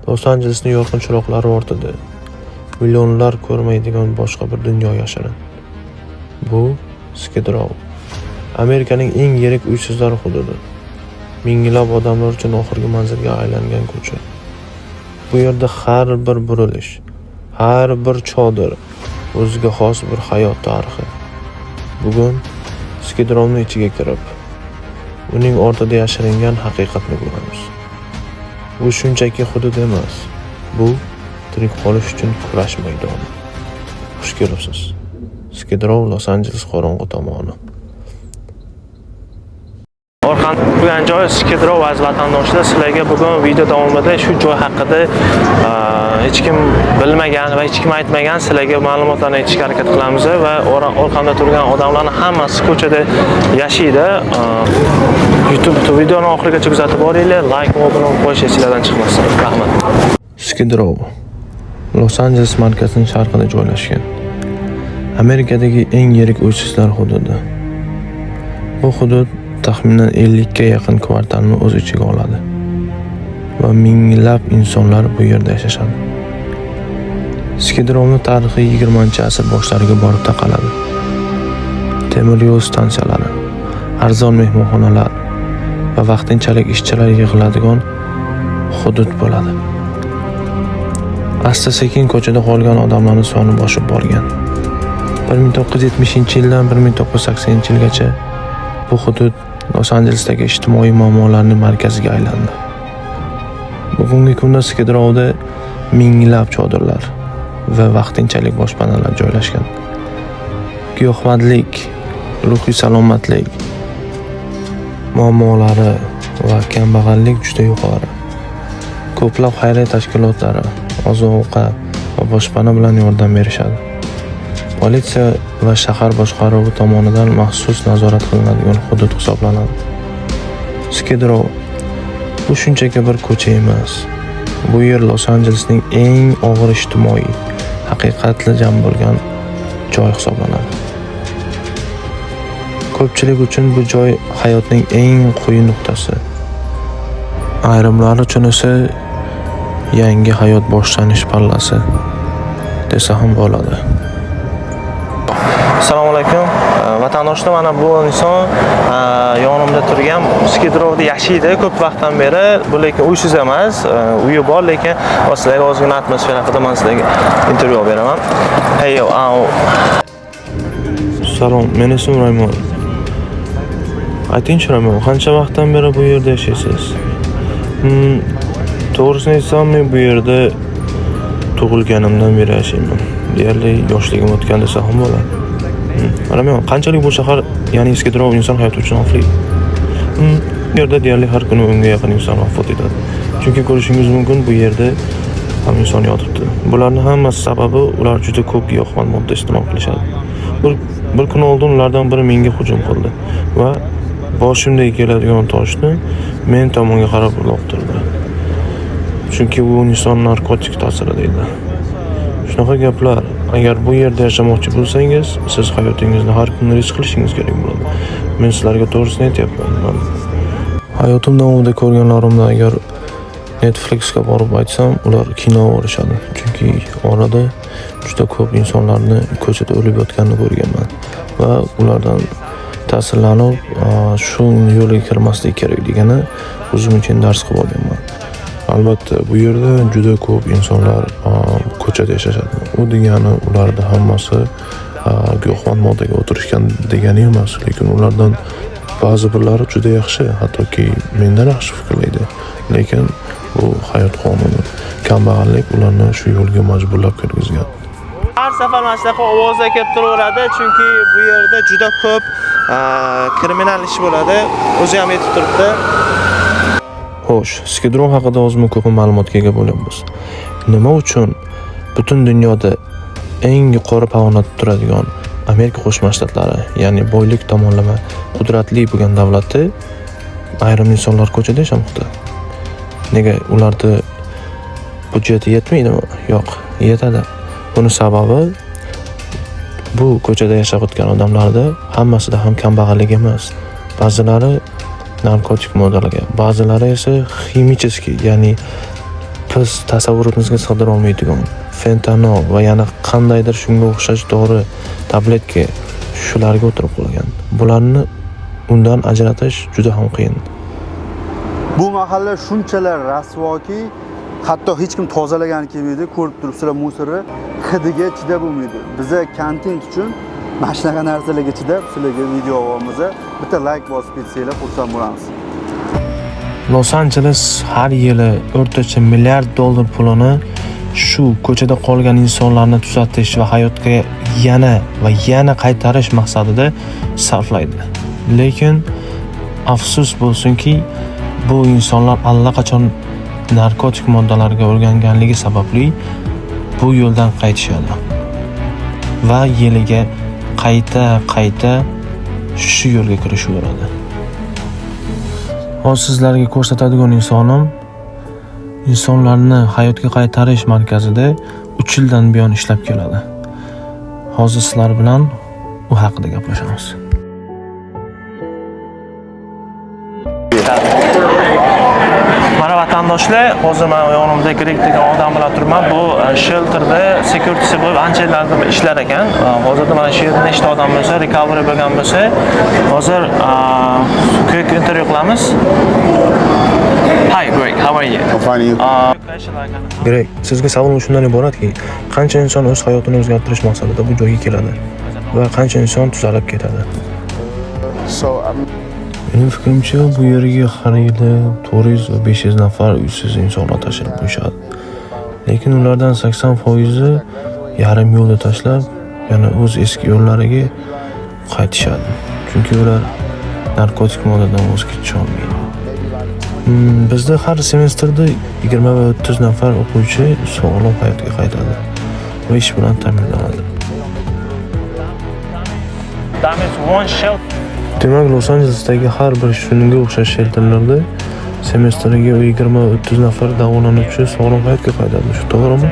Los-Anjelesning yorqin chiroqlari ortida millionlar ko'rmaydigan boshqa bir dunyo yashirin. Bu Skid Row, Amerikaning eng yirik uysizlar hududi. Minglab odamlar uchun oxirgi manzilga aylangan ko'cha. Bu yerda har bir burilish, har bir chodir o'ziga xos bir hayot tarixi. Bugun Skid Rowning ichiga kirib, uning ortida yashiringan haqiqatni ko'ramiz. Bu shunchaki hudud emas. Bu tirik qolish uchun kurash maydoni. Xush kelibsiz. Skid Row, Los-Anjeles qorong'u tomoni. Orqan turgan joy Skid Row aziz vatandoshlar. Sizlarga bugun video davomida shu joy haqida hech kim bilmagan va hech kim aytmagan sizlarga ma'lumotlarni aytishga harakat qilamiz va orqamda turgan odamlarning hammasi ko'chada yashaydi. YouTube videoni oxirigacha kuzatib boringlar, like va obuna bo'lib qo'yish esingizdan chiqmasin. Rahmat. Skid Row Los-Anjeles markazining sharqida joylashgan. Amerikadagi eng yirik uysizlar hududi. Bu hudud taxminan 50 ga yaqin kvartalni o'z ichiga oladi va minglab insonlar bu yerda yashashadi. Skid Rowning tarixi 20-asr boshlariga borib taqaladi. Temir yo'l stansiyalari, arzon mehmonxonalar va vaqtinchalik ishchilar yig'iladigan hudud bo'ladi. Asta-sekin ko'chada qolgan odamlarning soni boshib borgan. 1970-yildan 1980-yilgacha bu hudud Los-Anjelesdagi ijtimoiy muammolarning markaziga aylandi. Bugungi kunda Skid Rowda minglab chodirlar va vaqtinchalik boshpanalar joylashgan. Giyohvandlik, ruhiy salomatlik muammolari va kambag'allik juda yuqori. Ko'plab xayriya tashkilotlari oziq-ovqat va boshpana bilan yordam berishadi. Politsiya va shahar boshqaruvi tomonidan maxsus nazorat qilinadigan hudud hisoblanadi. Skid Row bu shunchaki bir ko'cha emas. Bu yer Los-Anjelesning eng og'ir ijtimoiy haqiqatli jam bo'lgan joy hisoblanadi. Ko'pchilik uchun bu joy hayotning eng quyi nuqtasi. Ayrimlar uchun esa yangi hayot boshlanish pallasi desa ham bo'ladi. Assalomu alaykum. Vatandoshlar, mana bu inson yonimda turgan Skid Rowda yashaydi ko'p vaqtdan beri. Bu lekin uysiz emas, uyi bor, lekin sizlarga ozgina atmosfera haqida men sizlarga intervyu beraman. Hey yo, Salom, men ismim Raymond. Aytingchi Raymond, qancha vaqtdan beri bu yerda yashaysiz? To'g'risini aytsam, men bu yerda tug'ilganimdan beri yashayman. Deyarli yoshligim o'tgan desa ham bo'ladi. Raymond, qanchalik bu shahar, ya'ni Skid Row inson hayoti uchun xavfli? Bu yerda deyarli har kuni 10 ga yaqin inson vafot etadi. Chunki ko'rishingiz mumkin, bu yerda ham inson yotibdi. Bularning hammasi sababi ular juda ko'p giyohvand modda iste'mol qilishadi. Bir kun oldin ulardan biri menga hujum qildi va boshimdagi keladigan toshni men tomonga qarab uloqtirdi. Chunki u inson narkotik ta'sirida edi. Shunaqa gaplar. Agar bu yerda yashamoqchi bo'lsangiz, siz hayotingizni har kun risk qilishingiz kerak bo'ladi. Men sizlarga to'g'risini aytyapman. Hayotim davomida ko'rganlarimni agar Netflixga borib aytsam, ular kino o'rishadi. Chunki orada juda ko'p insonlarni ko'chada o'lib yotganini ko'rganman va ulardan ta'sirlanib, shu yo'lga kirmaslik kerak degani o'zim uchun dars qilib olganman. Albatta, bu yerda juda ko'p insonlar ko'chada yashashadi. U degani ularda hammasi giyohvand moddaga o'tirishgan degani emas, lekin ulardan ba'zi birlari juda yaxshi, hattoki mendan yaxshi fikrlaydi. Lekin bu hayot qonuni. Kambag'allik ularni shu yo'lga majburlab kirgizgan. Har safar mana shunaqa ovozlar kelib turaveradi, chunki bu yerda juda ko'p kriminal ish bo'ladi. O'zi ham aytib turibdi. Xo'sh, Skid Row haqida ozmi-ko'p ma'lumotga ega bo'lamiz. Nima uchun butun dunyoda eng yuqori pog'onada turadigan Amerika Qo'shma Shtatlari, ya'ni boylik tomonlama qudratli bo'lgan davlatda ayrim insonlar ko'chada yashamoqda? Nega ularda budjeti yetmaydimi? Yo'q, yetadi. Buning sababi bu ko'chada yashab o'tgan odamlarda hammasida ham kambag'allik emas. Ba'zilari narkotik moddalarga, ba'zilari esa ximicheskiy, ya'ni biz tasavvurimizga sig'dira olmaydigan fentanol va yana qandaydir shunga o'xshash dori, tabletka shularga o'tirib qolgan. Bularni undan ajratish juda ham qiyin. Bu mahalla shunchalar rasvoki, hatto hech kim tozalagan kelmaydi. Ko'rib turibsizlar, musorni hidiga chidab bo'lmaydi. Biza kontent uchun mana shunaqa narsalarga chidab, sizlarga video olamiz. Bitta like bosib ketsanglar, xursand bo'lamiz. Los Angeles har yili o'rtacha milliard dollar pulini shu ko'chada qolgan insonlarni tuzatish va hayotga yana qaytarish maqsadida sarflaydi. Lekin afsus bo'lsinki, bu insonlar allaqachon narkotik moddalarga o'rganganligi sababli bu yo'ldan qaytishadi va yiliga qayta shu yo'lga kirishaveradi. Hozir sizlarga ko'rsatadigan insonlarni hayotga qaytarish markazida 3 yildan buyon ishlab keladi. Hozir sizlar bilan u haqida gaplashamiz. Mana vatandoshlar, hozir men yonimda Greg degan odam bilan turibman. Bu shelterda security bo'lib ancha yillardan ishlar ekan. Hozirda mana shu yerda nechta odam bo'lsa, recovery bo'lgan bo'lsa, hozir quick interview qilamiz. Hi Greg, how are you? I'm fine. Greg, sizga savolim shundan iboratki, qancha inson o'z hayotini o'zgartirish maqsadida bu joyga keladi va qancha inson tuzalib ketadi? Mening fikrimcha, bu yerga har yili 400 va 500 nafar uysiz insonlar tashlab qo'yishadi. Lekin ulardan 80% yarim yo'lda tashlab, yana o'z eski yo'llariga qaytishadi. Chunki ular narkotik moddadan voz kecha olmaydi. Bizda har semestrda 20 va 30 nafar o'quvchi sog'lom hayotga qaytadi va ish bilan ta'minlanadi. Demak, Los Angelesdagi har bir shunga o'xshash shelterlarda semestriga 20-30 nafar davolanuvchi sog'lom hayotga qaytadi. Shu to'g'rimi?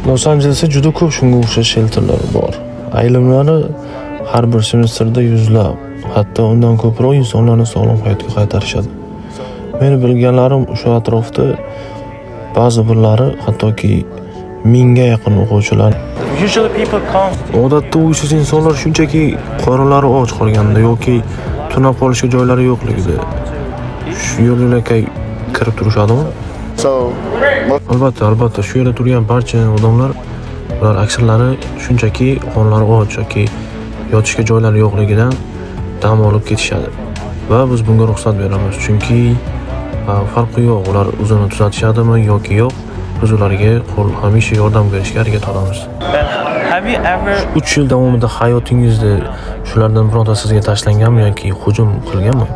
Los Anjelesda juda ko'p shunga o'xshash shelterlar bor. Ayrimlari har bir semestrda yuzlab, hatto undan ko'proq insonlarni sog'lom hayotga qaytarishadi. Meni bilganlarim shu atrofda ba'zi birlari hattoki 1000 ga yaqin o'quvchilar. Odatda uysiz insonlar shunchaki qornlari och qolganda yoki tunab qolishga joylari yo'qligida shu yo'lakay kirib turishadimi? Albatta, shu yerda turgan barcha odamlar, ular aksarlari shunchaki qornlari och yoki yotishga joylari yo'qligidan dam olib ketishadi. Va biz bunga ruxsat beramiz, chunki farqi yo'q, ular o'zini tuzatishadimi yoki yo'q. Biz ularga hamisha yordam berishga harakat qilamiz. 3 yil davomida hayotingizda shulardan birorta sizga tashlanganmi yoki hujum qilganmi?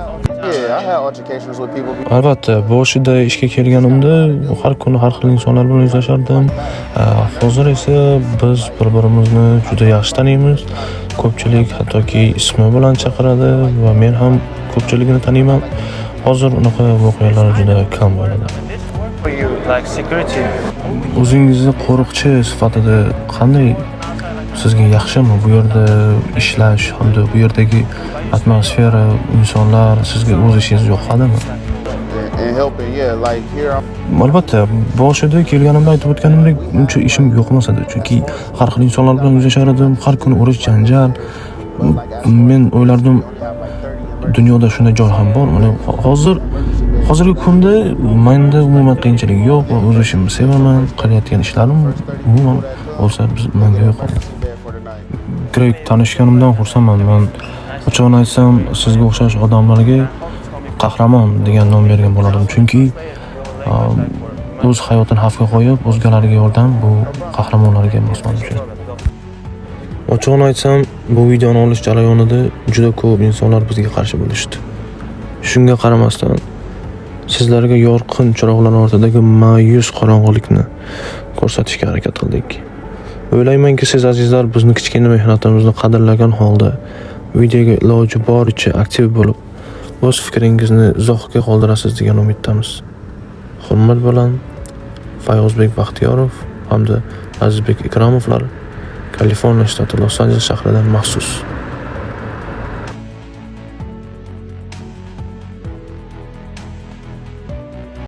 Albatta, boshida ishga kelganimda har kuni har xil insonlar bilan yuzlashardim. Hozir esa biz bir-birimizni juda yaxshi taniymiz. Ko'pchilik hattoki ismi bilan chaqiradi va men ham ko'pchiligini taniyman. Hozir unaqa voqealar juda kam bo'ladi. O'zingizni qo'riqchi sifatida qanday sizga yaxshimi bu yerda ishlash hamda bu yerdagi atmosfera, insonlar sizga o'z ishingiz yoqadimi? Albatta, boshida kelganimda aytib o'tganimdek uncha ishim yo'qmas edi, chunki har xil insonlar bilan yuzlashar edim, har kuni urush janjal. Men o'ylardim, dunyoda shunday joy ham bor. Mana hozirgi kunda menda umuman qiyinchilik yo'q va o'z ishimni sevaman, qilayotgan ishlarim umuman bo'lsa menga yoqadi. Greg, tanishganimdan xursandman. Men ochig'ini aytsam, sizga o'xshash odamlarga qahramon degan nom bergan bo'lardim, chunki o'z hayotini xavfga qo'yib, o'zgalarga yordam bu qahramonlarga moslanuvchi. Ochig'ini aytsam, bu videoni olish jarayonida juda ko'p insonlar bizga qarshi bo'lishdi. Shunga qaramasdan sizlarga yorqin chiroqlar ortidagi ma'yus qorong'ulikni ko'rsatishga harakat qildik. O'ylaymanki, siz azizlar bizni kichkina mehnatimizni qadrlagan holda videoga iloji boricha aktiv bo'lib, o'z fikringizni izohga qoldirasiz degan umiddamiz. Hurmat bilan Fayozbek Baxtiyorov hamda Azizbek Ikramovlar, Kaliforniya shtati Los Anjeles shahridan maxsus.